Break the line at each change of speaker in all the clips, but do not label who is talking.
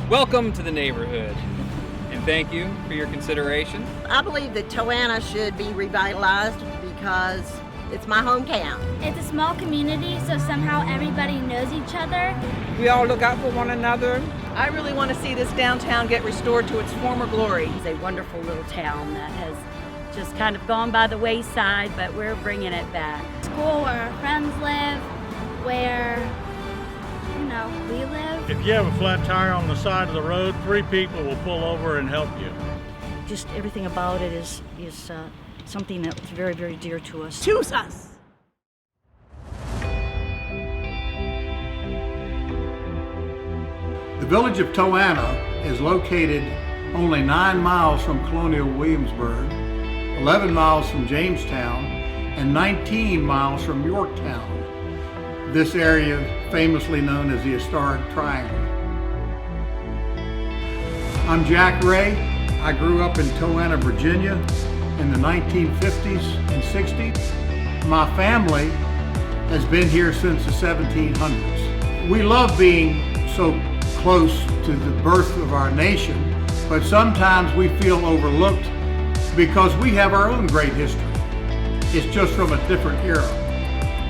Welcome to the neighborhood, and thank you for your consideration.
I believe that Toano should be revitalized because it's my hometown.
It's a small community, so somehow everybody knows each other.
We all look out for one another.
I really want to see this downtown get restored to its former glory.
It's a wonderful little town that has just kind of gone by the wayside, but we're bringing it back.
School where our friends live, where, we live.
If you have a flat tire on the side of the road, 3 people will pull over and help you.
Just everything about it is something that's very, very dear to us.
Choose us.
The village of Toano is located only 9 miles from colonial Williamsburg, 11 miles from Jamestown, and 19 miles from Yorktown. This area famously known as the Historic Triangle. I'm Jack Ray. I grew up in Toano, Virginia in the 1950s and 60s. My family has been here since the 1700s. We love being so close to the birth of our nation, but sometimes we feel overlooked because we have our own great history. It's just from a different era.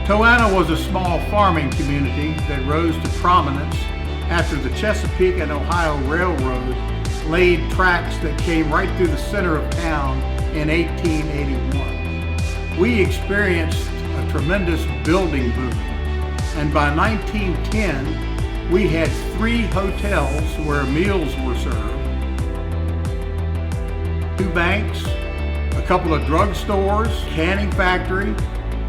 Toano was a small farming community that rose to prominence after the Chesapeake and Ohio Railroad laid tracks that came right through the center of town in 1881. We experienced a tremendous building boom, and by 1910, we had 3 hotels where meals were served, 2 banks, a couple of drugstores, canning factory,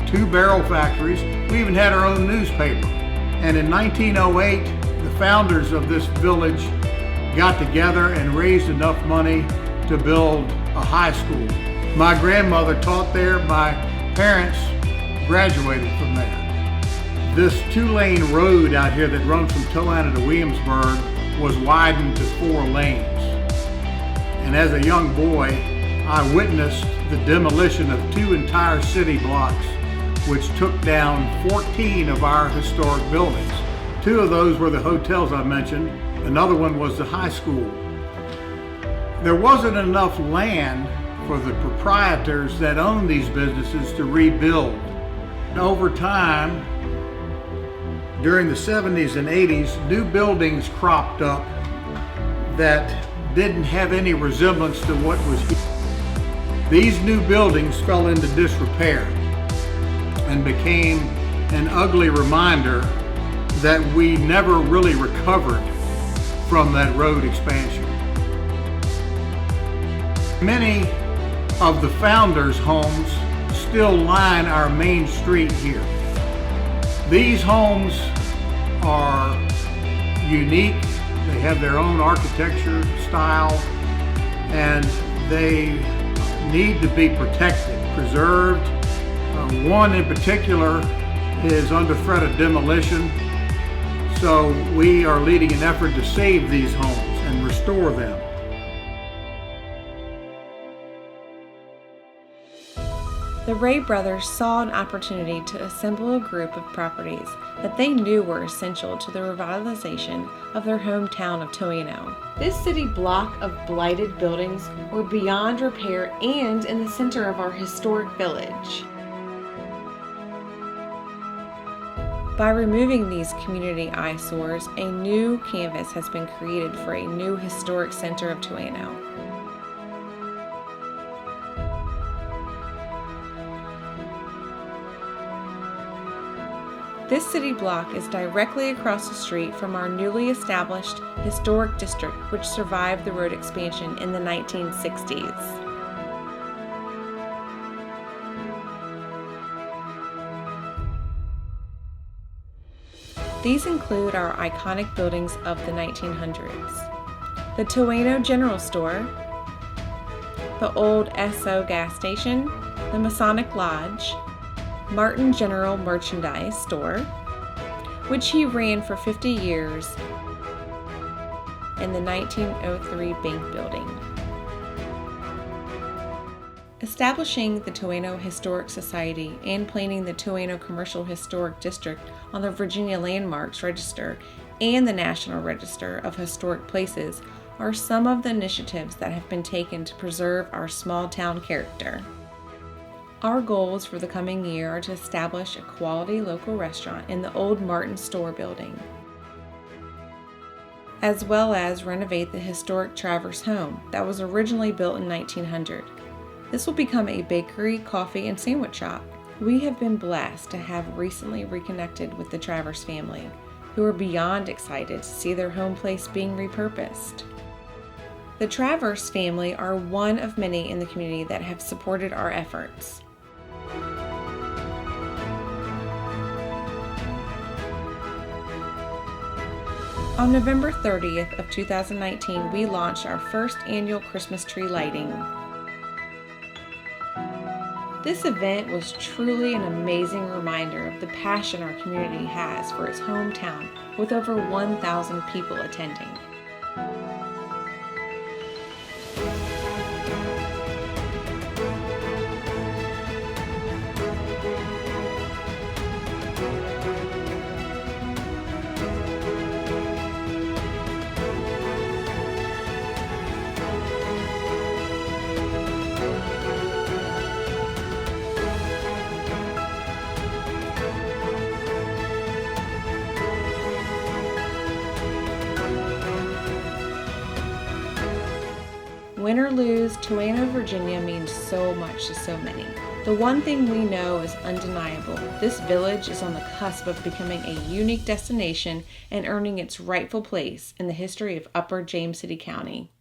2 barrel factories. We even had our own newspaper. And in 1908, the founders of this village got together and raised enough money to build a high school. My grandmother taught there. My parents graduated from there. This 2-lane road out here that runs from Toano to Williamsburg was widened to 4 lanes. And as a young boy, I witnessed the demolition of 2 entire city blocks, which took down 14 of our historic buildings. 2 of those were the hotels I mentioned. Another one was the high school. There wasn't enough land for the proprietors that owned these businesses to rebuild. And over time, during the 70s and 80s, new buildings cropped up that didn't have any resemblance to what was here. These new buildings fell into disrepair and became an ugly reminder that we never really recovered from that road expansion. Many of the founders' homes still line our main street here. These homes are unique. They have their own architecture style, and they need to be protected, preserved. One in particular is under threat of demolition, so we are leading an effort to save these homes and restore them.
The Ray brothers saw an opportunity to assemble a group of properties that they knew were essential to the revitalization of their hometown of Toano.
This city block of blighted buildings were beyond repair and in the center of our historic village.
By removing these community eyesores, a new canvas has been created for a new historic center of Toano. This city block is directly across the street from our newly established historic district, which survived the road expansion in the 1960s. These include our iconic buildings of the 1900s. The Toano General Store, the old SO gas station, the Masonic Lodge, Martin General Merchandise Store, which he ran for 50 years, and the 1903 Bank Building. Establishing the Toano Historic Society and planning the Toano Commercial Historic District on the Virginia Landmarks Register and the National Register of Historic Places are some of the initiatives that have been taken to preserve our small town character. Our goals for the coming year are to establish a quality local restaurant in the old Martin Store building, as well as renovate the historic Travers home that was originally built in 1900. This will become a bakery, coffee, and sandwich shop. We have been blessed to have recently reconnected with the Travers family, who are beyond excited to see their home place being repurposed. The Travers family are one of many in the community that have supported our efforts. On November 30th of 2019, we launched our first annual Christmas tree lighting. This event was truly an amazing reminder of the passion our community has for its hometown, with over 1,000 people attending. Win or lose, Toano, Virginia means so much to so many. The one thing we know is undeniable. This village is on the cusp of becoming a unique destination and earning its rightful place in the history of Upper James City County.